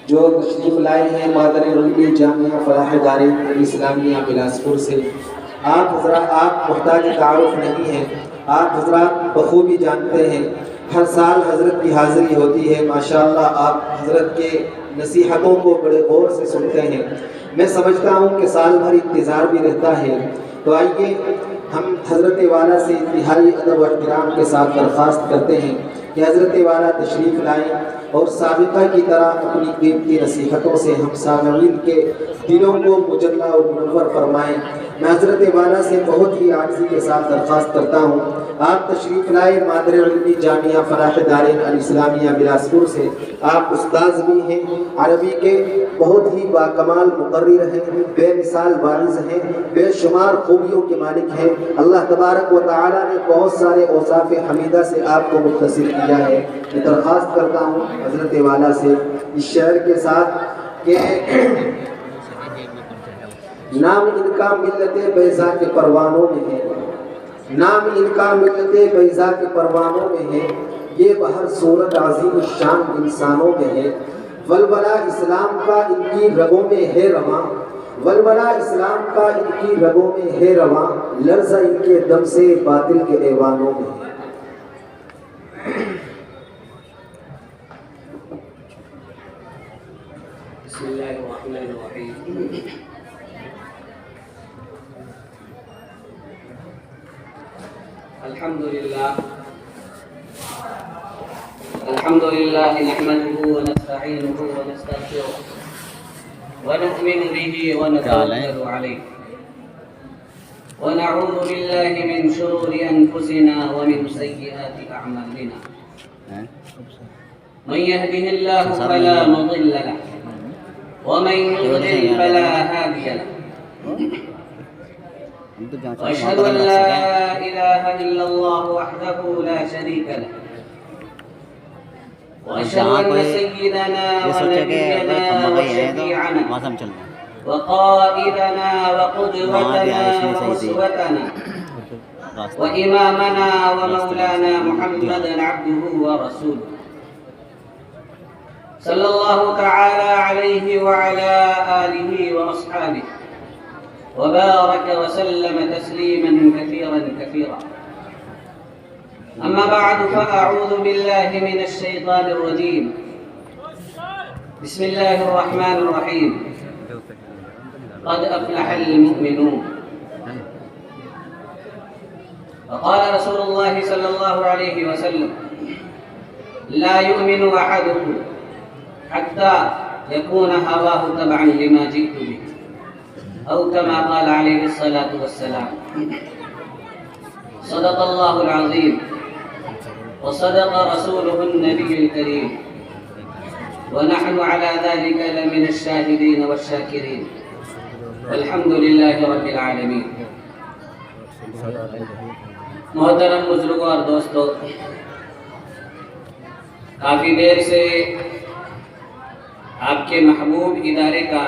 جو تشریف لائے ہیں مادر علمی جامعہ فلاح دارین اسلامیہ بلاسپور سے۔ آپ حضرات آپ محتاج تعارف نہیں ہیں، آپ حضرات بخوبی جانتے ہیں ہر سال حضرت کی حاضری ہوتی ہے، ماشاءاللہ آپ حضرت کے نصیحتوں کو بڑے غور سے سنتے ہیں۔ میں سمجھتا ہوں کہ سال بھر انتظار بھی رہتا ہے، تو آئیے ہم حضرت والا سے انتہائی ادب و احترام کے ساتھ درخواست کرتے ہیں کہ حضرت والا تشریف لائیں اور سابقہ کی طرح اپنی قیمتی نصیحتوں سے ہم سامعین کے دلوں کو مجلہ اور منور فرمائیں۔ میں حضرت والا سے بہت ہی عاجزی کے ساتھ درخواست کرتا ہوں آپ تشریف لائے مادر علمی جامعہ فلاح دارین الاسلامیہ بلاسپور سے۔ آپ استاذ بھی ہیں، عربی کے بہت ہی باکمال مقرر ہیں، بے مثال واعظ ہیں، بے شمار خوبیوں کے مالک ہیں۔ اللہ تبارک و تعالی نے بہت سارے اوصاف حمیدہ سے آپ کو متصل کیا ہے۔ میں درخواست کرتا ہوں حضرت والا سے اس شعر کے ساتھ کہ نام ان کا ملت بیضا کے پروانوں میں ہے، نام ان کا ملت بیضا کے پروانوں میں ہے، یہ بہر صورت عظیم الشان انسانوں میں ہے، ولولہ اسلام کا ان کی رگوں میں ہے رواں، ولولہ اسلام کا ان کی رگوں میں ہے رواں، لرزہ ان کے دم سے باطل کے ایوانوں میں ہے۔ بسم اللہ الرحمن الرحیم۔ الحمد لله نحمده ونستعينه ونستغفره ونؤمن به ونتوكل عليه ونعوذ بالله من شرور أنفسنا ومن سيئات أعمالنا، من يهده الله فلا مضل له ومن يضلل فلا هادي له، وأشهد أن لا إله إلا الله وحده لا شريك له، وأشهد أن سيدنا ونبينا وشفيعنا وقائدنا وقدوتنا وأسوتنا وإمامنا ومولانا محمدا عبده ورسوله صلى الله تعالى عليه وعلى آله وأصحابه وبارك وسلم تسليما كثيرا كثيرا. أما بعد فأعوذ بالله من الشيطان الرجيم. بسم الله الرحمن الرحيم. قد أفلح المؤمنون. وقال رسول الله صلى الله عليه وسلم: لا يؤمن أحدكم حتى يكون هواه تبعا لما جئت به، أو كما قال عليه الصلاة والسلام. صدق الله العظيم وصدق رسوله النبي الكريم، ونحن على ذلك لمن الشاهدين والشاكرين، والحمد لله رب العالمين. محترم بزرگوں اور دوستو، کافی دیر سے آپ کے محبوب ادارے کا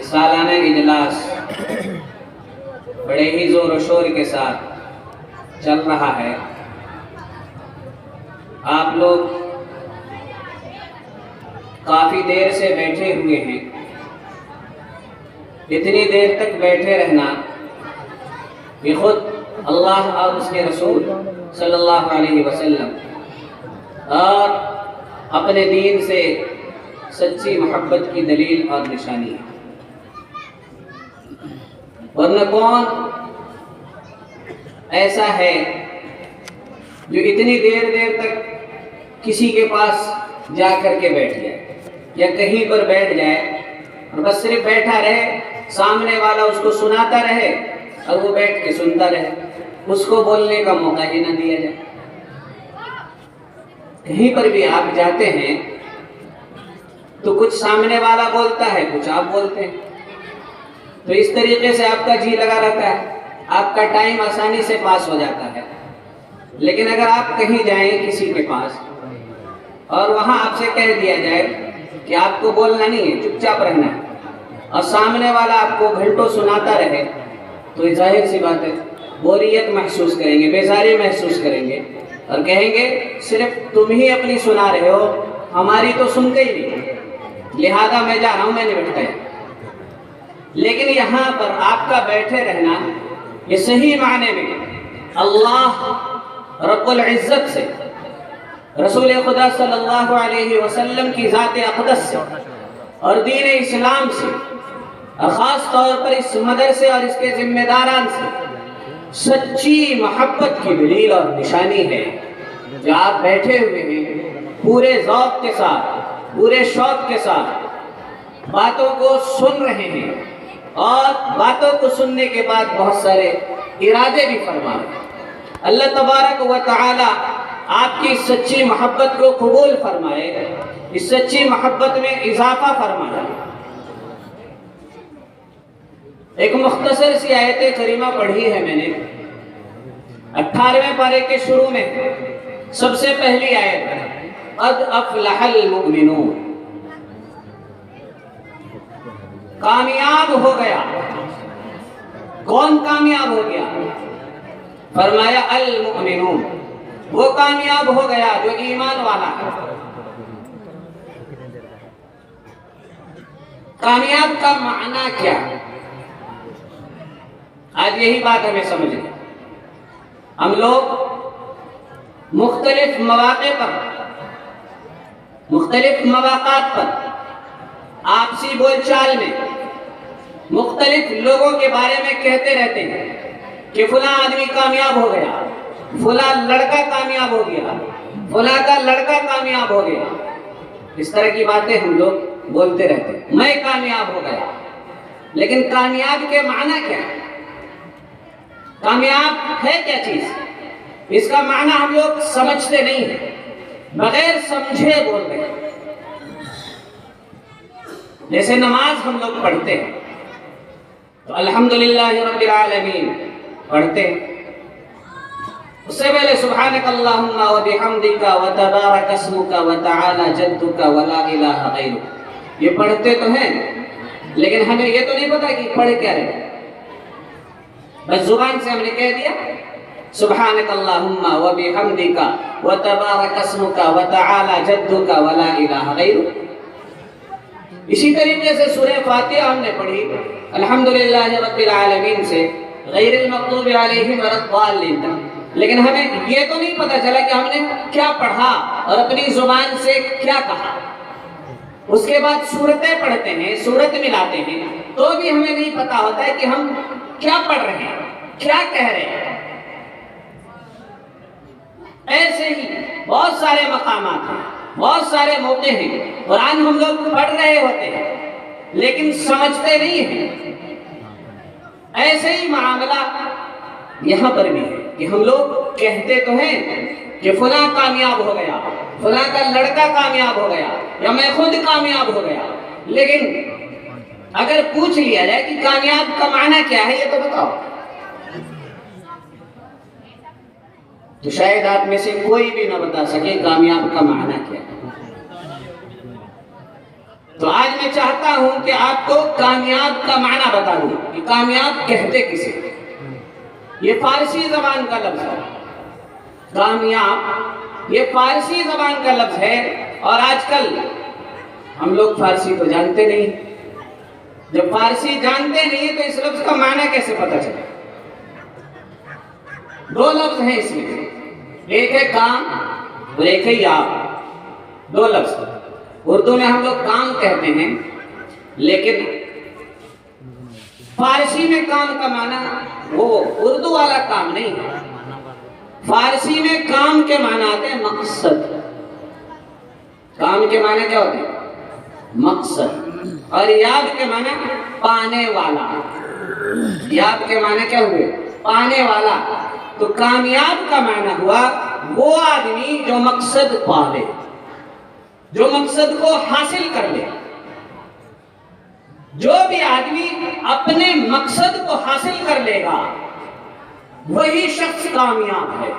سالانہ اجلاس بڑے ہی زور و شور کے ساتھ چل رہا ہے۔ آپ لوگ کافی دیر سے بیٹھے ہوئے ہیں۔ اتنی دیر تک بیٹھے رہنا یہ خود اللہ اور اس کے رسول صلی اللہ علیہ وسلم اور اپنے دین سے سچی محبت کی دلیل اور نشانی ہے، ورنہ کون ایسا ہے جو اتنی دیر تک کسی کے پاس جا کر کے بیٹھ جائے یا کہیں پر بیٹھ جائے اور بس صرف بیٹھا رہے، سامنے والا اس کو سناتا رہے اور وہ بیٹھ کے سنتا رہے، اس کو بولنے کا موقع ہی نہ دیا جائے۔ کہیں پر بھی آپ جاتے ہیں تو کچھ سامنے والا بولتا ہے، کچھ آپ بولتے ہیں، تو اس طریقے سے آپ کا جی لگا رہتا ہے، آپ کا ٹائم آسانی سے پاس ہو جاتا ہے۔ لیکن اگر آپ کہیں جائیں کسی کے پاس اور وہاں آپ سے کہہ دیا جائے کہ آپ کو بولنا نہیں ہے، چپ چاپ رہنا ہے، اور سامنے والا آپ کو گھنٹوں سناتا رہے، تو ظاہر سی بات ہے بوریت محسوس کریں گے، بیزاری محسوس کریں گے اور کہیں گے صرف تم ہی اپنی سنا رہے ہو، ہماری تو سنتے ہی نہیں۔ لہذا میں جا رہا ہوں، میں نمٹ گیا۔ لیکن یہاں پر آپ کا بیٹھے رہنا یہ صحیح معنی میں اللہ رب العزت سے، رسول خدا صلی اللہ علیہ وسلم کی ذات اقدس سے اور دین اسلام سے، اور خاص طور پر اس مدرسے اور اس کے ذمہ داران سے سچی محبت کی دلیل اور نشانی ہے جو آپ بیٹھے ہوئے ہیں پورے ذوق کے ساتھ، پورے شوق کے ساتھ باتوں کو سن رہے ہیں، اور باتوں کو سننے کے بعد بہت سارے ارادے بھی فرما رہے ہیں۔ اللہ تبارک و تعالی آپ کی سچی محبت کو قبول فرمائے، اس سچی محبت میں اضافہ فرمائے۔ ایک مختصر سی آیت کریمہ پڑھی ہے میں نے 18ویں پارے کے شروع میں، سب سے پہلی آیت قد افلح المؤمنون، کامیاب ہو گیا۔ کون کامیاب ہو گیا؟ فرمایا المؤمنون، وہ کامیاب ہو گیا جو ایمان والا ہے۔ کامیاب کا معنی کیا ہے؟ آج یہی بات ہمیں سمجھیں۔ ہم لوگ مختلف مواقع پر، مختلف مواقعات پر آپسی بول چال میں مختلف لوگوں کے بارے میں کہتے رہتے ہیں کہ فلاں آدمی کامیاب ہو گیا، فلاں لڑکا کامیاب ہو گیا، فلاں کا لڑکا کامیاب ہو گیا۔ اس طرح کی باتیں ہم لوگ بولتے رہتے ہیں، میں کامیاب ہو گیا۔ لیکن کامیاب کے معنی کیا ہے؟ کامیاب ہے کیا چیز؟ اس کا معنی ہم لوگ سمجھتے نہیں ہیں، بغیر سمجھے بول رہے ہیں۔ جیسے نماز ہم لوگ پڑھتے ہیں تو الحمدللہ رب العالمین پڑھتے ہیں، اس سے پہلے سبحانک اللہم و بحمدک و تبارک اسمک و تعالی جدک و لا الہ غیرک، یہ پڑھتے تو ہیں لیکن ہمیں یہ تو نہیں پتا کہ پڑھ کیا رہے۔ بس زبان سے ہم نے کہہ دیا سبحانک اللہم و بحمدک و تبارک اسمک و تعالی جدک و لا الہ غیرک۔ اسی طریقے سے سورہ فاتحہ ہم نے پڑھی الحمدللہ رب العالمین سے غیر المغضوب علیہم ولا الضالین، لیکن ہمیں یہ تو نہیں پتا چلا کہ ہم نے کیا پڑھا اور اپنی زبان سے کیا کہا۔ اس کے بعد سورتیں پڑھتے ہیں، سورت ملاتے ہیں، تو بھی ہمیں نہیں پتا ہوتا ہے کہ ہم کیا پڑھ رہے ہیں، کیا کہہ رہے ہیں۔ ایسے ہی بہت سارے مقامات ہیں، بہت سارے موقع ہیں، قرآن ہم لوگ پڑھ رہے ہوتے ہیں لیکن سمجھتے نہیں ہیں۔ ایسے ہی معاملہ یہاں پر بھی ہے کہ ہم لوگ کہتے تو ہیں کہ فلاں کامیاب ہو گیا، فلاں کا لڑکا کامیاب ہو گیا، یا میں خود کامیاب ہو گیا، لیکن اگر پوچھ لیا جائے کہ کامیاب کا معنی کیا ہے یہ تو بتاؤ، تو شاید آپ میں سے کوئی بھی نہ بتا سکے کامیاب کا معنی کیا ہے۔ تو آج میں چاہتا ہوں کہ آپ کو کامیاب کا معنی بتا دوں کہ کامیاب کہتے کسے۔ یہ فارسی زبان کا لفظ ہے، کامیاب یہ فارسی زبان کا لفظ ہے، اور آج کل ہم لوگ فارسی تو جانتے نہیں۔ جب فارسی جانتے نہیں تو اس لفظ کا معنی کیسے پتہ چلے؟ دو لفظ ہیں اس میں، ایک ہے کام اور ایک ہے یاب، دو لفظ۔ اردو میں ہم لوگ کام کہتے ہیں، لیکن فارسی میں کام کا معنی وہ اردو والا کام نہیں ہے۔ فارسی میں کام کے معنی آتے ہیں مقصد۔ کام کے معنی کیا ہوتے ہیں؟ مقصد۔ اور یاب کے معنی پانے والا۔ یاب کے معنی کیا ہوئے؟ پانے والا۔ تو کامیاب کا معنی ہوا وہ آدمی جو مقصد پا لے، جو مقصد کو حاصل کر لے۔ جو بھی آدمی اپنے مقصد کو حاصل کر لے گا وہی شخص کامیاب ہے،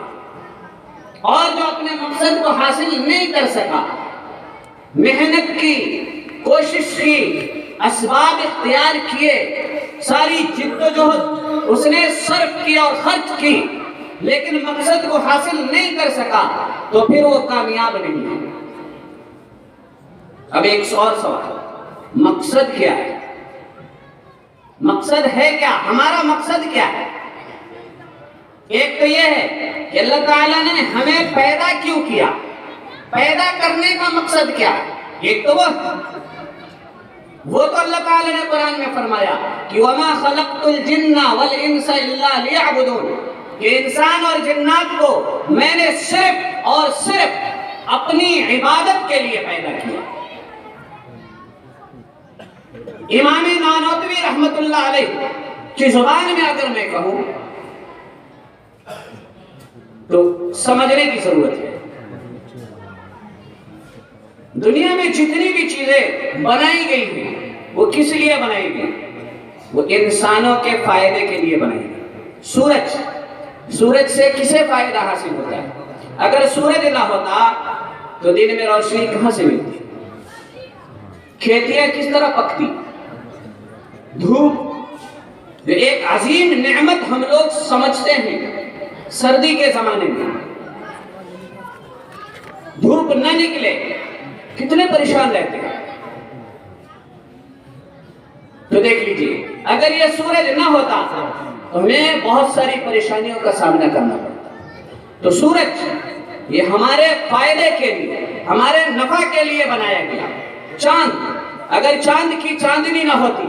اور جو اپنے مقصد کو حاصل نہیں کر سکا، محنت کی، کوشش کی، اسباب اختیار کیے، ساری جد و جہد اس نے صرف کیا اور خرچ کی، لیکن مقصد کو حاصل نہیں کر سکا، تو پھر وہ کامیاب نہیں ہے۔ اب ایک اور سوال، مقصد کیا ہے؟ مقصد ہے کیا؟ ہمارا مقصد کیا ہے؟ ایک تو یہ ہے کہ اللہ تعالیٰ نے ہمیں پیدا کیوں کیا، پیدا کرنے کا مقصد کیا ہے؟ ایک تو وہ تو اللہ تعالیٰ نے قرآن میں فرمایا کہ وَمَا خَلَقْتُ الْجِنَّ وَالْإِنسَ إِلَّا لِيَعْبُدُونَ، کہ انسان اور جنات کو میں نے صرف اور صرف اپنی عبادت کے لیے پیدا کیا۔ امام نانوتوی رحمت اللہ علیہ کی زبان میں اگر میں کہوں تو سمجھنے کی ضرورت ہے۔ دنیا میں جتنی بھی چیزیں بنائی گئی ہیں وہ کس لیے بنائی گئی؟ وہ انسانوں کے فائدے کے لیے بنائی گئی۔ سورج سے کسے فائدہ حاصل ہوتا ہے؟ اگر سورج نہ ہوتا تو دن میں روشنی کہاں سے ملتی؟ کھیتیاں کس طرح پکتی؟ دھوپ جو ایک عظیم نعمت ہم لوگ سمجھتے ہیں، سردی کے زمانے میں دھوپ نہ نکلے کتنے پریشان رہتے ہیں۔ تو دیکھ لیجئے اگر یہ سورج نہ ہوتا تو ہمیں بہت ساری پریشانیوں کا سامنا کرنا پڑتا۔ تو سورج یہ ہمارے فائدے کے لیے، ہمارے نفع کے لیے بنایا گیا۔ چاند، اگر چاند کی چاندنی نہ ہوتی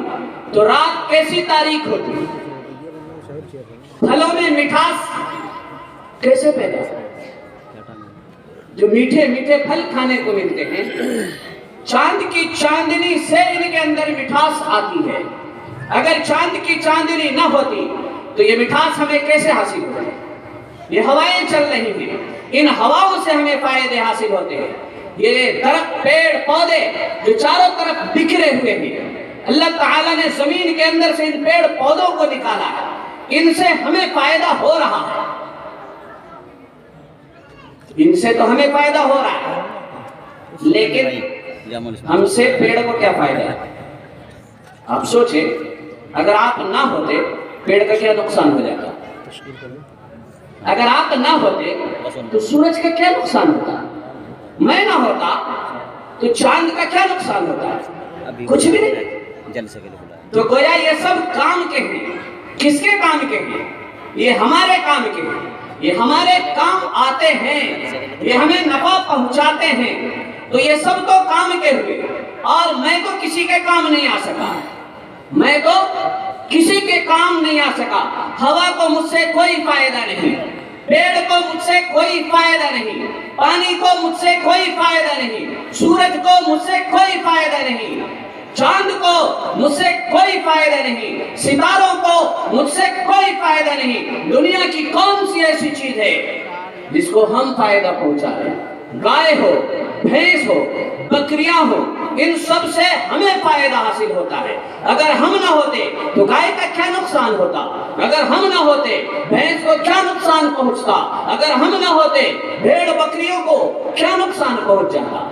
تو رات کیسی تاریک ہوتی؟ پھلوں میں مٹھاس کیسے پیدا ہوتی؟ جو میٹھے میٹھے پھل کھانے کو ملتے ہیں، چاند کی چاندنی سے ان کے اندر مٹھاس آتی ہے۔ اگر چاند کی چاندنی نہ ہوتی تو یہ مٹھاس ہمیں کیسے حاصل ہوتی؟ یہ ہوائیں چل رہی ہیں، ان ہواؤں سے ہمیں فائدے حاصل ہوتے ہیں۔ یہ درخت، پیڑ، پودے جو چاروں طرف بکھرے ہوئے ہیں، اللہ تعالیٰ نے زمین کے اندر سے ان پیڑ پودوں کو نکالا ہے، ان سے ہمیں فائدہ ہو رہا ہے، ان سے تو ہمیں فائدہ ہو رہا ہے، لیکن ہم سے پیڑ کو کیا فائدہ ہے؟ آپ سوچیں اگر آپ نہ ہوتے پیڑ کا کیا نقصان ہو جاتا؟ اگر آپ نہ ہوتے تو سورج کا کیا نقصان ہوتا؟ میں نہ ہوتا تو چاند کا کیا نقصان ہوتا؟ کچھ بھی نہیں۔ تو گویا یہ سب کام کے ہیں۔ کس کے کام کے ہیں؟ یہ ہمارے کام کے ہیں، یہ ہمارے کام آتے ہیں، یہ ہمیں نفع پہنچاتے ہیں۔ تو یہ سب تو کام کے ہوئے، اور میں تو کسی کے کام نہیں آ سکا، میں تو کسی کے کام نہیں آ سکا۔ ہوا کو مجھ سے کوئی فائدہ نہیں، پیڑ کو مجھ سے کوئی فائدہ نہیں، پانی کو مجھ سے کوئی فائدہ نہیں، سورج کو مجھ سے کوئی فائدہ نہیں، چاند کو مجھ سے کوئی فائدہ نہیں، ستاروں کو مجھ سے کوئی فائدہ نہیں۔ دنیا کی کون سی ایسی چیز ہے جس کو ہم فائدہ پہنچا رہے ہیں؟ گائے ہو، بھینس ہو، بکریاں ہو، ان سب سے ہمیں فائدہ حاصل ہوتا ہے۔ اگر ہم نہ ہوتے تو گائے کا کیا نقصان ہوتا؟ اگر ہم نہ ہوتے بھینس کو کیا نقصان پہنچتا؟ اگر ہم نہ ہوتے بھیڑ بکریوں کو کیا نقصان پہنچ جاتا؟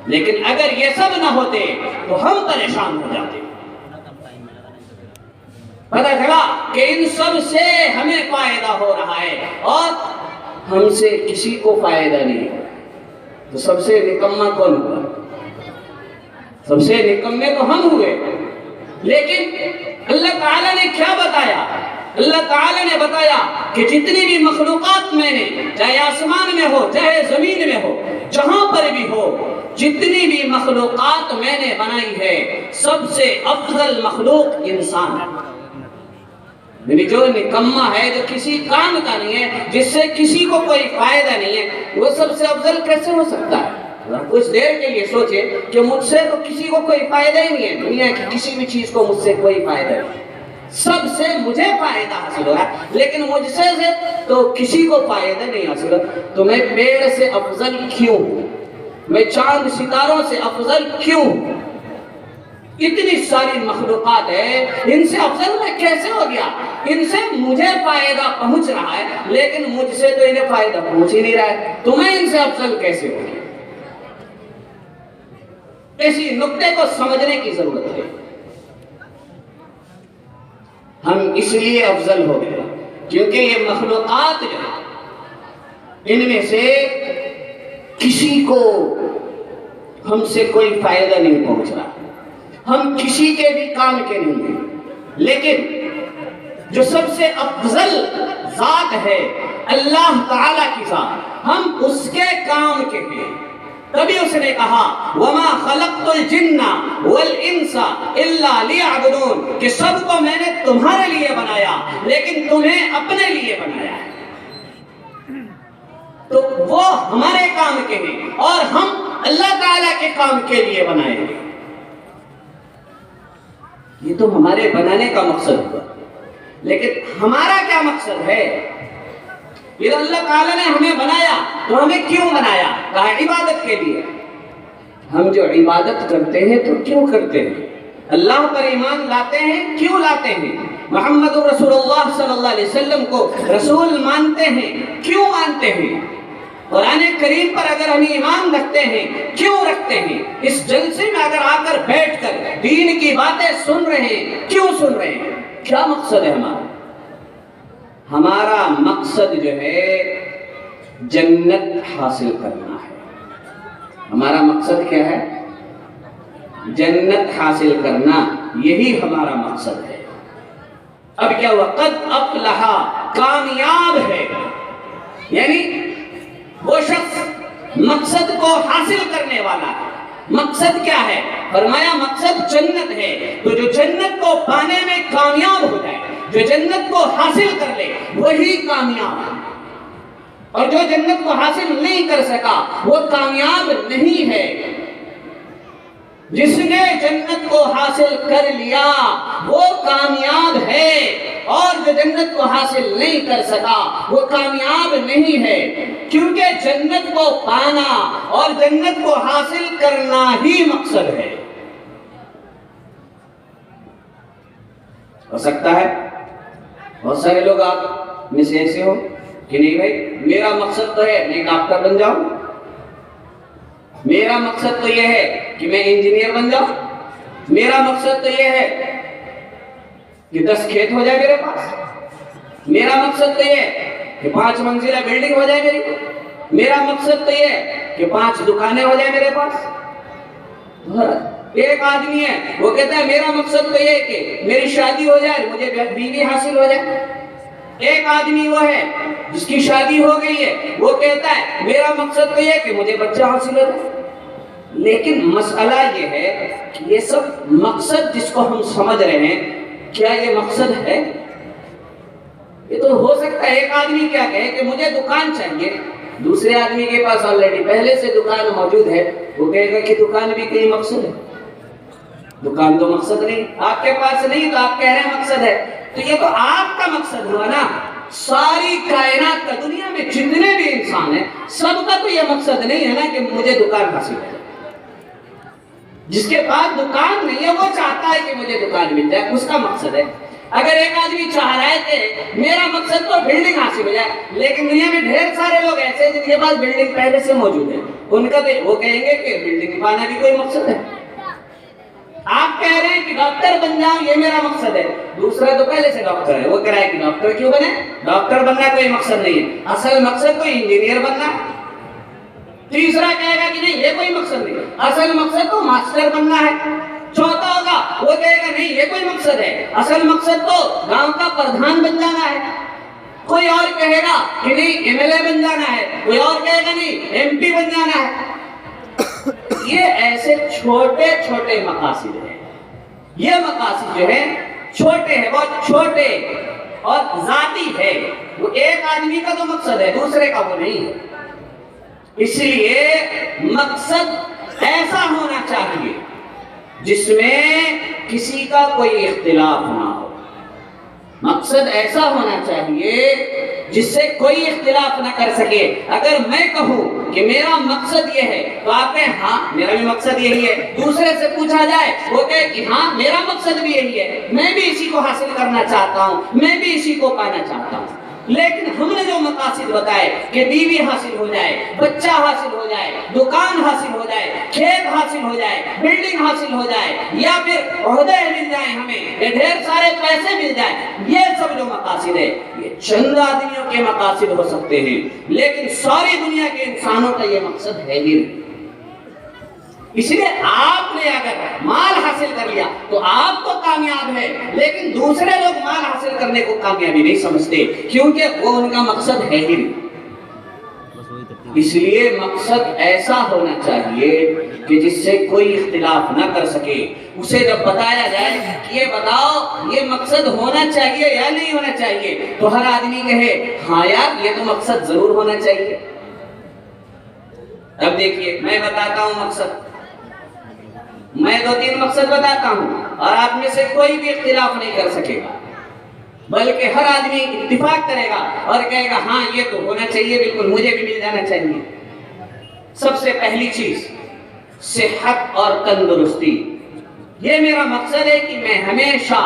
لیکن اگر یہ سب نہ ہوتے تو ہم پریشان ہو جاتے۔ پتہ چلا کہ ان سب سے ہمیں فائدہ ہو رہا ہے اور ہم سے کسی کو فائدہ نہیں۔ تو سب سے نکمہ کون ہوا؟ سب سے نکمے تو ہم ہوئے۔ لیکن اللہ تعالیٰ نے کیا بتایا؟ اللہ تعالیٰ نے بتایا کہ جتنی بھی مخلوقات میں نے، چاہے آسمان میں ہو چاہے زمین میں ہو، جہاں پر بھی ہو، جتنی بھی مخلوقات میں نے بنائی ہے، سب سے افضل مخلوق انسان ہے۔ یعنی جو نکمہ ہے، جو کسی کام کا نہیں ہے، جس سے کسی کو کوئی فائدہ نہیں ہے، وہ سب سے افضل کیسے ہو سکتا ہے؟ کچھ دیر کے لیے سوچے کہ مجھ سے تو کسی کو کوئی فائدہ ہی نہیں ہے، دنیا کی کسی بھی چیز کو مجھ سے کوئی فائدہ نہیں، سب سے مجھے فائدہ حاصل ہو رہا ہے، لیکن مجھ سے تو کسی کو فائدہ نہیں حاصل ہو۔ تو میں پیڑ سے افضل کیوں؟ میں چاند ستاروں سے افضل کیوں؟ اتنی ساری مخلوقات ہے، ان سے افضل میں کیسے ہو گیا؟ ان سے مجھے فائدہ پہنچ رہا ہے، لیکن مجھ سے تو انہیں فائدہ پہنچ ہی نہیں رہا ہے، تو میں ان سے افضل کیسے ہو گیا؟ اسی نقطے کو سمجھنے کی ضرورت ہے۔ ہم اس لیے افضل ہو گئے کیونکہ یہ مخلوقات جو ان میں سے کسی کو ہم سے کوئی فائدہ نہیں پہنچ رہا، ہم کسی کے بھی کام کے نہیں ہیں، لیکن جو سب سے افضل ذات ہے اللہ تعالیٰ کی ذات، ہم اس کے کام کے ہیں۔ تبھی اس نے کہا وَمَا خَلَقْتُ الْجِنَّ وَالْإِنسَ إِلَّا لِيَعْبُدُونَ، کہ سب کو میں نے تمہارے لیے بنایا لیکن تمہیں اپنے لیے بنایا ہے۔ تو وہ ہمارے کام کے ہیں اور ہم اللہ تعالیٰ کے کام کے لیے بنائے ہیں۔ یہ تو ہمارے بنانے کا مقصد ہوا، لیکن ہمارا کیا مقصد ہے؟ یہ اللہ تعالیٰ نے ہمیں بنایا تو ہمیں کیوں بنایا؟ کہا عبادت کے لیے۔ ہم جو عبادت کرتے ہیں تو کیوں کرتے ہیں؟ اللہ پر ایمان لاتے ہیں کیوں لاتے ہیں؟ محمد رسول اللہ صلی اللہ علیہ وسلم کو رسول مانتے ہیں کیوں مانتے ہیں؟ قرآن کریم پر اگر ہم ایمان رکھتے ہیں کیوں رکھتے ہیں؟ اس جلسے میں اگر آ کر بیٹھ کر دین کی باتیں سن رہے ہیں کیوں سن رہے ہیں؟ کیا مقصد ہے ہمارا؟ ہمارا مقصد جو ہے جنت حاصل کرنا ہے۔ ہمارا مقصد کیا ہے؟ جنت حاصل کرنا، یہی ہمارا مقصد ہے۔ اب کیا ہوا؟ قد افلح، کامیاب ہے، یعنی وہ شخص مقصد کو حاصل کرنے والا ہے۔ مقصد کیا ہے؟ فرمایا مقصد جنت ہے، تو جو جنت کو پانے میں کامیاب ہو جائے، جو جنت کو حاصل کر لے وہی کامیاب ہے، اور جو جنت کو حاصل نہیں کر سکا وہ کامیاب نہیں ہے۔ جس نے جنت کو حاصل کر لیا وہ کامیاب ہے، اور جو جنت کو حاصل نہیں کر سکا وہ کامیاب نہیں ہے، کیونکہ جنت کو پانا اور جنت کو حاصل کرنا ہی مقصد ہے۔ ہو سکتا ہے بہت سارے لوگ آپ میں سے ایسے ہو کہ نہیں بھائی میرا مقصد تو ہے میں ڈاکٹر بن جاؤں، میرا مقصد تو یہ ہے کہ میں انجینئر بن جاؤں، میرا مقصد تو یہ ہے کہ 10 کھیت ہو جائے میرے پاس، میرا مقصد تو یہ ہے کہ 5 منزلہ بلڈنگ ہو جائے میری، میرا مقصد تو یہ ہے کہ 5 دکانیں ہو جائے میرے پاس۔ ایک آدمی ہے وہ کہتا ہے میرا مقصد تو یہ ہے کہ میری شادی ہو جائے، مجھے بیوی حاصل ہو جائے۔ ایک آدمی وہ ہے جس کی شادی ہو گئی ہے، وہ کہتا ہے میرا مقصد تو یہ ہے کہ مجھے بچہ حاصل ہو جائے۔ لیکن مسئلہ یہ ہے کہ یہ سب مقصد جس کو ہم سمجھ رہے ہیں، کیا یہ مقصد ہے؟ یہ تو ہو سکتا ہے ایک آدمی کیا کہے کہ مجھے دکان چاہیے، دوسرے آدمی کے پاس آلریڈی پہلے سے دکان موجود ہے، وہ کہے گا کہ دکان بھی کوئی مقصد ہے۔ دکان تو مقصد نہیں، آپ کے پاس نہیں تو آپ کہہ رہے ہیں مقصد ہے، تو یہ تو آپ کا مقصد ہوا نا۔ ساری کائنات کا، دنیا میں جتنے بھی انسان ہیں سب کا تو یہ مقصد نہیں ہے نا کہ مجھے دکان حاصل ہو جائے۔ جس کے پاس دکان نہیں ہے وہ چاہتا ہے کہ مجھے دکان مل جائے، اس کا مقصد ہے۔ اگر ایک آدمی چاہ رہا ہے کہ میرا مقصد تو بلڈنگ حاصل ہو جائے، لیکن دنیا میں ڈھیر سارے لوگ ایسے ہیں جن کے پاس بلڈنگ پہلے سے موجود ہے، ان کا تو وہ کہیں گے کہ بلڈنگ پانا بھی کوئی مقصد ہے۔ آپ کہہ رہے ہیں کہ ڈاکٹر بن جاؤں یہ میرا مقصد ہے، دوسرا تو پہلے سے ڈاکٹر ہے، وہ کہہ رہا ہے کہ ڈاکٹر کیوں بنے؟ ڈاکٹر بننا کوئی مقصد نہیں ہے، اصل مقصد کوئی انجینئر بننا ہے۔ تیسرا کہے گا کہ نہیں یہ کوئی مقصد نہیں، اصل مقصد تو ماسٹر بننا ہے۔ چوتھا ہوگا وہ کہے گا نہیں یہ کوئی مقصد ہے، اصل مقصد تو گاؤں کا پردھان بن جانا ہے۔ کوئی اور کہے گا کہ نہیں ایم ایل اے بن جانا ہے، کوئی اور کہے گا نہیں ایم پی بن جانا ہے۔ یہ ایسے چھوٹے چھوٹے مقاصد ہیں، یہ مقاصد جو ہیں چھوٹے ہیں، بہت چھوٹے اور ذاتی ہے۔ وہ ایک آدمی کا تو مقصد ہے، دوسرے کا وہ نہیں ہے۔ اس لیے مقصد ایسا ہونا چاہیے جس میں کسی کا کوئی اختلاف نہ ہو، مقصد ایسا ہونا چاہیے جس سے کوئی اختلاف نہ کر سکے۔ اگر میں کہوں کہ میرا مقصد یہ ہے تو آپ کہیں ہاں میرا بھی مقصد یہی ہے، دوسرے سے پوچھا جائے وہ کہے کہ ہاں میرا مقصد بھی یہی ہے، میں بھی اسی کو حاصل کرنا چاہتا ہوں، میں بھی اسی کو پانا چاہتا ہوں۔ لیکن ہم نے جو مقاصد بتائے کہ بیوی حاصل ہو جائے، بچہ حاصل ہو جائے، دکان حاصل ہو جائے، کھیت حاصل ہو جائے، بلڈنگ حاصل ہو جائے، یا پھر عہدے مل جائیں ہمیں، یا ڈھیر سارے پیسے مل جائیں، یہ سب جو مقاصد ہے یہ چند آدمیوں کے مقاصد ہو سکتے ہیں، لیکن ساری دنیا کے انسانوں کا یہ مقصد ہے نہیں۔ اس لیے آپ آپ نے اگر مال حاصل کر لیا تو آپ تو کامیاب ہے، لیکن دوسرے لوگ مال حاصل کرنے کو کامیابی نہیں سمجھتے، کیونکہ وہ ان کا مقصد ہے ہی نہیں۔ اس لیے مقصد ایسا ہونا چاہیے کہ جس سے کوئی اختلاف نہ کر سکے۔ اسے جب بتایا جائے کہ یہ بتاؤ یہ مقصد ہونا چاہیے یا نہیں ہونا چاہیے، تو ہر آدمی کہے ہاں یار یہ تو مقصد ضرور ہونا چاہیے۔ اب دیکھیے میں بتاتا ہوں مقصد، میں 2-3 مقصد بتاتا ہوں اور آپ میں سے کوئی بھی اختلاف نہیں کر سکے گا، بلکہ ہر آدمی اتفاق کرے گا اور کہے گا ہاں یہ تو ہونا چاہیے، بالکل مجھے بھی مل جانا چاہیے۔ سب سے پہلی چیز صحت اور تندرستی۔ یہ میرا مقصد ہے کہ میں ہمیشہ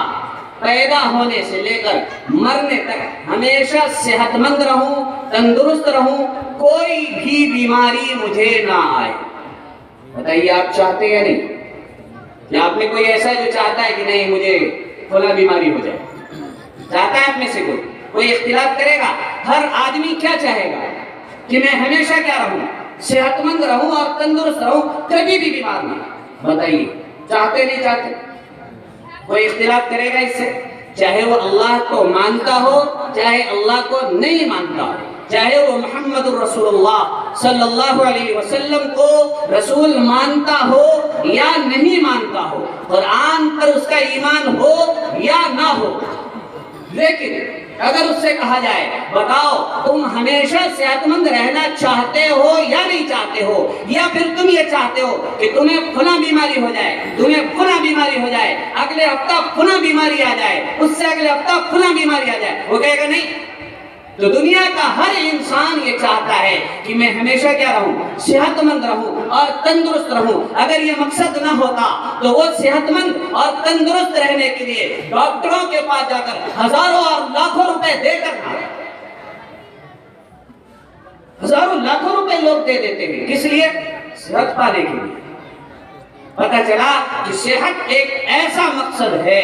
پیدا ہونے سے لے کر مرنے تک ہمیشہ صحت مند رہوں، تندرست رہوں، کوئی بھی بیماری مجھے نہ آئے۔ بتائیے آپ چاہتے یا نہیں؟ یا آپ میں کوئی ایسا جو چاہتا ہے کہ نہیں مجھے فلاں بیماری ہو جائے؟ چاہتا ہے آپ میں سے کوئی اختلاف کرے گا؟ ہر آدمی کیا چاہے گا کہ میں ہمیشہ کیا رہوں، صحت مند رہوں اور تندرست رہوں، کبھی بھی بیمار نہیں۔ بتائیے چاہتے نہیں چاہتے؟ کوئی اختلاف کرے گا اس سے؟ چاہے وہ اللہ کو مانتا ہو، چاہے اللہ کو نہیں مانتا ہو، چاہے وہ محمد الرسول اللہ صلی اللہ علیہ وسلم کو رسول مانتا ہو یا نہیں مانتا ہو، قرآن پر اس کا ایمان ہو یا نہ ہو، لیکن اگر اس سے کہا جائے بتاؤ تم ہمیشہ صحت مند رہنا چاہتے ہو یا نہیں چاہتے ہو، یا پھر تم یہ چاہتے ہو کہ تمہیں فلاں بیماری ہو جائے، تمہیں فلاں بیماری ہو جائے، اگلے ہفتہ فلاں بیماری آ جائے، اس سے اگلے ہفتہ فلاں بیماری آ جائے، وہ کہے گا نہیں۔ تو دنیا کا ہر انسان یہ چاہتا ہے کہ میں ہمیشہ کیا رہوں، صحت مند رہوں اور تندرست رہوں۔ اگر یہ مقصد نہ ہوتا تو وہ صحت مند اور تندرست رہنے کے لیے ڈاکٹروں کے پاس جا کر ہزاروں اور لاکھوں روپے دے کر، ہزاروں لاکھوں روپے لوگ دے دیتے ہیں، کس لیے؟ صحت پانے کے لیے۔ پتہ چلا کہ صحت ایک ایسا مقصد ہے،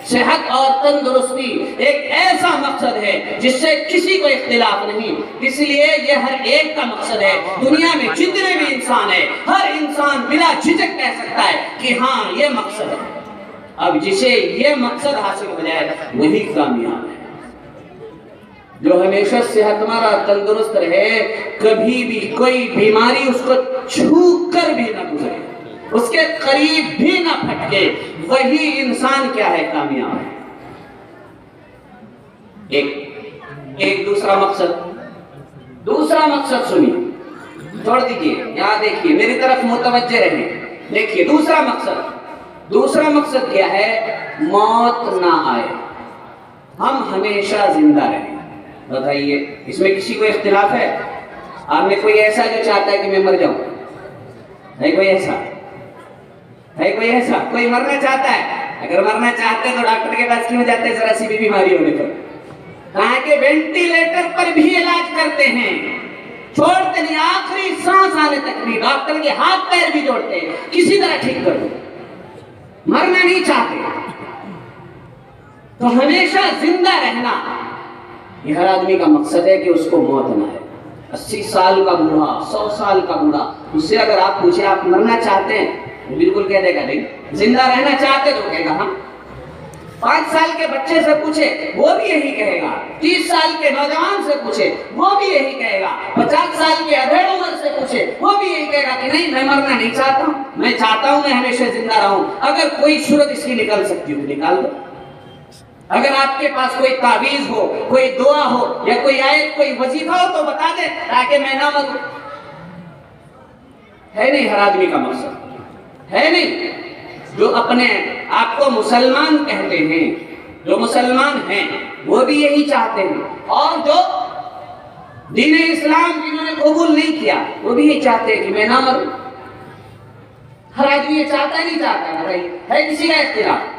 صحت اور تندرستی ایک ایسا مقصد ہے جس سے کسی کو اختلاف نہیں، اس لیے یہ ہر ایک کا مقصد ہے۔ دنیا میں جتنے بھی انسان ہیں، ہر انسان بلا جھجک کہہ سکتا ہے کہ ہاں یہ مقصد ہے۔ اب جسے یہ مقصد حاصل ہو جائے وہی کامیاب ہے، جو ہمیشہ صحت مند اور تندرست رہے، کبھی بھی کوئی بیماری اس کو چھو کر بھی نہ گزرے، اس کے قریب بھی نہ پھٹکے، وہی انسان کیا ہے، کامیاب ہے۔ ایک دوسرا مقصد سنیے، چھوڑ دیجئے، یہاں دیکھیے میری طرف متوجہ رہیں، دیکھیے دوسرا مقصد کیا ہے؟ موت نہ آئے، ہم ہمیشہ زندہ رہیں۔ بتائیے اس میں کسی کو اختلاف ہے؟ آپ میں کوئی ایسا جو چاہتا ہے کہ میں مر جاؤں؟ ہے کوئی ایسا؟ کوئی مرنا چاہتا ہے؟ اگر مرنا چاہتے تو ڈاکٹر کے پاس کیوں جاتے ذرا سی بھی بیماری ہونے پر؟ کہاں کہ وینٹیلیٹر پر بھی علاج کرتے ہیں، چھوڑتے نہیں، آخری سانس آنے تک بھی ڈاکٹر کے ہاتھ پیر بھی جوڑتے ہیں، کسی طرح ٹھیک کر دو، مرنا نہیں چاہتے۔ تو ہمیشہ زندہ رہنا یہ ہر آدمی کا مقصد ہے کہ اس کو موت نہ آئے۔ 80 سال کا بوڑھا، 100 سال کا بوڑھا، اس سے اگر آپ پوچھیں آپ مرنا چاہتے ہیں، وہ بالکل کہہ دے گا نہیں۔ زندہ رہنا چاہتے تو کہے گا ہاں۔ 5 سال کے بچے سے پوچھے وہ بھی یہی کہے گا، 30 سال کے نوجوان سے پوچھے وہ بھی یہی کہے گا، 50 سال کے ادھیڑ عمر سے پوچھے وہ بھی یہی کہے گا کہ نہیں میں مرنا نہیں چاہتا ہوں، میں چاہتا ہوں میں ہمیشہ زندہ رہوں۔ اگر کوئی صورت اس کی نکل سکتی ہو تو نکال دو۔ اگر آپ کے پاس کوئی تعویذ ہو، کوئی دعا ہو یا کوئی آیت، کوئی وظیفہ ہو تو بتا دیں تاکہ میں نہ مروں۔ ہے نہیں ہر آدمی کا مقصد، ہے نہیں؟ جو اپنے آپ کو مسلمان کہتے ہیں، جو مسلمان ہیں وہ بھی یہی چاہتے ہیں، اور جو دین اسلام جنہوں نے قبول نہیں کیا وہ بھی یہی چاہتے ہیں کہ میں نہ مروں۔ ہر آدمی یہ چاہتا ہے نہیں چاہتا ہے کسی کا اختلاف،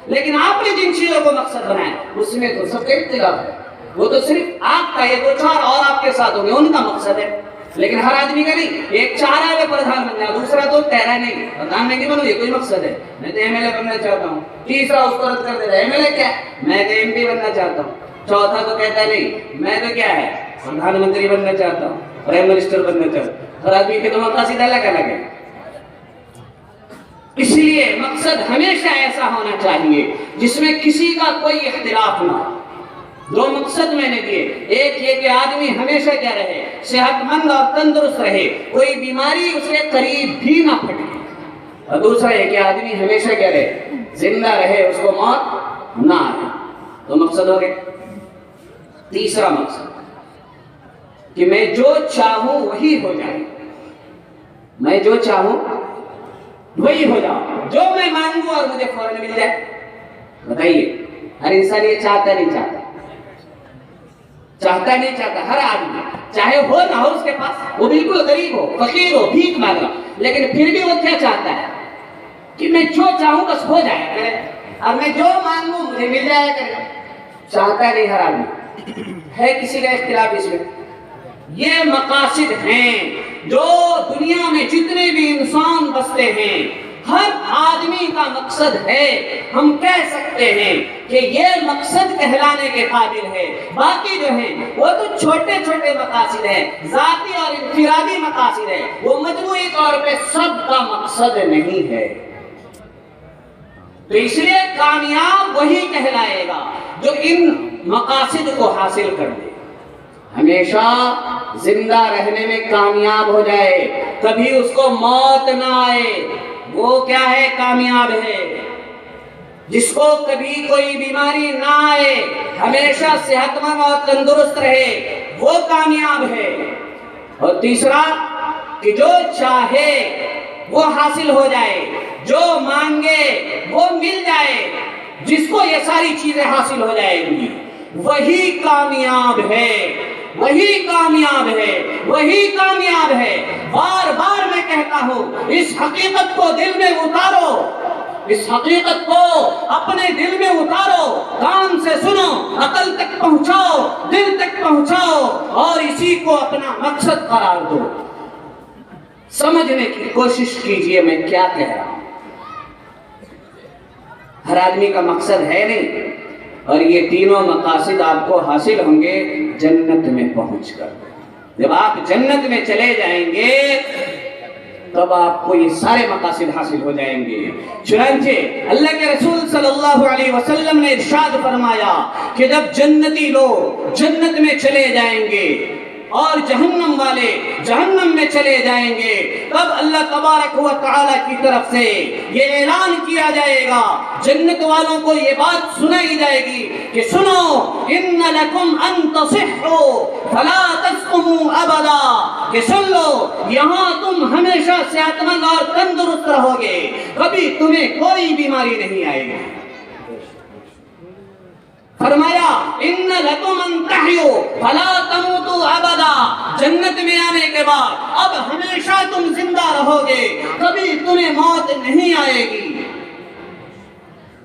لیکن آپ نے جن چیزوں کو مقصد بنایا اس میں تو سب کا اختلاف ہے، وہ تو صرف آپ کا، یہ 2-4 اور آپ کے ساتھ ہوں گے ان کا مقصد ہے، لیکن ہر آدمی کا نہیں۔ ایک چاہ رہا ہے میں پردھان بننا، دوسرا تو کہہ رہا ہے نہیں پردھان میں نہیں بنوں، یہ کوئی مقصد ہے، میں تو ایم ایل اے بننا چاہتا ہوں، تیسرا اس کو رد کر دیتا ہے ایم ایل اے کیا ہے، میں تو ایم پی بننا چاہتا ہوں، چوتھا تو کہتا ہے نہیں میں تو کیا ہے پردھان منتری بننا چاہتا ہوں، پرائم منسٹر بننا چاہتا ہوں۔ ہر آدمی کے تو مقاصد الگ الگ ہے۔ مقصد ہمیشہ ایسا ہونا چاہیے جس میں کسی کا کوئی اختلاف نہ ہو۔ 2 مقصد میں نے دیے، ایک یہ کہ آدمی ہمیشہ کیا رہے، صحت مند اور تندرست رہے، کوئی بیماری اس کے قریب بھی نہ پھٹے، اور دوسرا یہ کہ آدمی ہمیشہ کیا رہے، زندہ رہے، اس کو موت نہ آئے۔ تو مقصد ہو گئے۔ تیسرا مقصد کہ میں جو چاہوں وہی ہو جائے، میں جو چاہوں وہی ہو جاؤ، جو میں مانگوں اور مجھے فوراً مل جائے۔ بتائیے، ہر انسان یہ چاہتا نہیں چاہتا، چاہتا نہیں چاہتا، ہر آدمی چاہے ہو نہ ہو اس کے پاس، وہ بالکل غریب ہو، فقیر ہو، بھیک مانگا، لیکن پھر بھی وہ کیا چاہتا ہے کہ میں جو چاہوں بس ہو جائے کرے، اور میں جو مانگوں مجھے مل جائے کرے۔ چاہتا نہیں ہر آدمی، ہے کسی کا اختلاف اس میں۔ یہ مقاصد ہیں جو دنیا میں جتنے بھی انسان بستے ہیں، ہر آدمی کا مقصد ہے۔ ہم کہہ سکتے ہیں کہ یہ مقصد کہلانے کے قابل ہے، باقی جو ہیں وہ تو چھوٹے چھوٹے مقاصد ہیں، ذاتی اور انفرادی مقاصد ہیں، وہ مجموعی طور پہ سب کا مقصد نہیں ہے۔ تو اس لیے کامیاب وہی کہلائے گا جو ان مقاصد کو حاصل کر لے، ہمیشہ زندہ رہنے میں کامیاب ہو جائے، کبھی اس کو موت نہ آئے، وہ کیا ہے، کامیاب ہے۔ جس کو کبھی کوئی بیماری نہ آئے، ہمیشہ صحت مند اور تندرست رہے، وہ کامیاب ہے۔ اور تیسرا کہ جو چاہے وہ حاصل ہو جائے، جو مانگے وہ مل جائے، جس کو یہ ساری چیزیں حاصل ہو جائیں گی، وہی کامیاب ہے، وہی کامیاب ہے، وہی کامیاب ہے۔ بار بار میں کہتا ہوں، اس حقیقت کو دل میں اتارو، اس حقیقت کو اپنے دل میں اتارو، کان سے سنو، عقل تک پہنچاؤ، دل تک پہنچاؤ، اور اسی کو اپنا مقصد قرار دو۔ سمجھنے کی کوشش کیجئے میں کیا کہہ رہا ہوں۔ ہر آدمی کا مقصد ہے نہیں، اور یہ تینوں مقاصد آپ کو حاصل ہوں گے جنت میں پہنچ کر۔ جب آپ جنت میں چلے جائیں گے تب آپ کو یہ سارے مقاصد حاصل ہو جائیں گے۔ چنانچہ اللہ کے رسول صلی اللہ علیہ وسلم نے ارشاد فرمایا کہ جب جنتی لوگ جنت میں چلے جائیں گے اور جہنم والے جہنم میں چلے جائیں گے، تب اللہ تبارک و تعالی کی طرف سے یہ اعلان کیا جائے گا، جنت والوں کو یہ بات سنائی جائے گی کہ سنو، ان لکم ان تصحوا فلا تسقموا ابدا، کہ سن لو یہاں تم ہمیشہ صحت مند اور تندرست رہو گے، کبھی تمہیں کوئی بیماری نہیں آئے گی۔ فرمایا ان لکم ان تحیوا فلا تموتوا ابدا، جنت میں آنے کے بعد اب ہمیشہ تم زندہ رہو گے، کبھی تمہیں موت نہیں آئے گی۔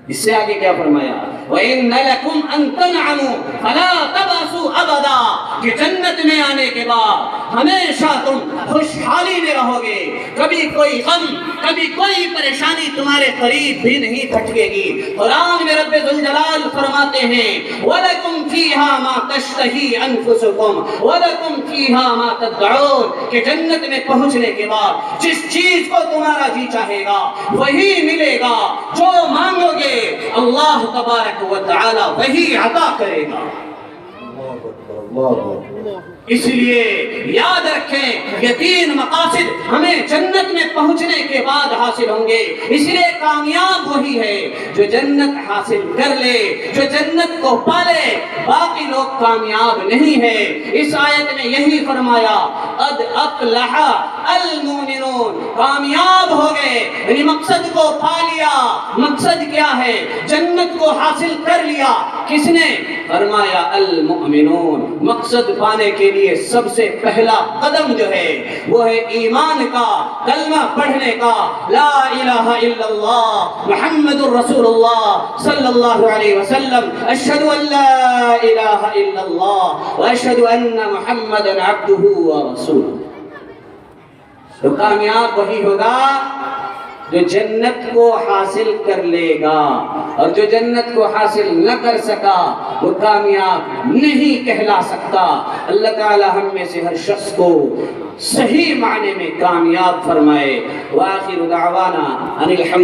اس سے آگے کیا فرمایا، وَإِنَّ لَكُمْ أَن تَنْعَمُوا فَلَا تَبْأَسُوا أَبَدًا، کہ جنت میں آنے کے بعد ہمیشہ تم خوشحالی میں رہو گے، کبھی کوئی غم، کبھی کوئی پریشانی تمہارے قریب بھی نہیں پھٹکے گی۔ قرآن میں رب ذوالجلال فرماتے ہیں وَلَكُمْ فِيهَا مَا تَشْتَهِي أَنفُسُكُمْ وَلَكُمْ فِيهَا مَا تَدَّعُونَ، کہ جنت میں پہنچنے کے بعد جس چیز کو تمہارا جی چاہے گا وہی ملے گا، جو مانگو گے اللہ تبارک و تعالی وہی عطا کرے گا۔ اس لیے یاد رکھیں یہ تین مقاصد ہمیں جنت میں پہنچنے کے بعد حاصل ہوں گے۔ اس لیے کامیاب وہی ہے جو جنت حاصل کر لے، جو جنت کو پالے، باقی لوگ کامیاب نہیں ہے۔ اس آیت میں یہی فرمایا قد افلح المؤمنون، کامیاب ہو گئے، یعنی مقصد کو پا لیا۔ مقصد کیا ہے؟ جنت کو حاصل کر لیا۔ کس نے؟ فرمایا المؤمنون۔ مقصد پانے کے لیے سب سے پہلا قدم جو ہے وہ ہے ایمان کا، کلمہ پڑھنے کا، لا الہ الا اللہ محمد الرسول اللہ صلی اللہ علیہ وسلم، اشہد ان لا الہ الا اللہ واشہد ان محمد عبدہ ورسولہ۔ تو کامیاب وہی ہوگا جو جنت کو حاصل کر لے گا، اور جو جنت کو حاصل نہ کر سکا وہ کامیاب نہیں کہلا سکتا۔ اللہ تعالی ہم میں سے ہر شخص کو صحیح معنی میں کامیاب فرمائے۔ وآخر دعوانا ان الحمد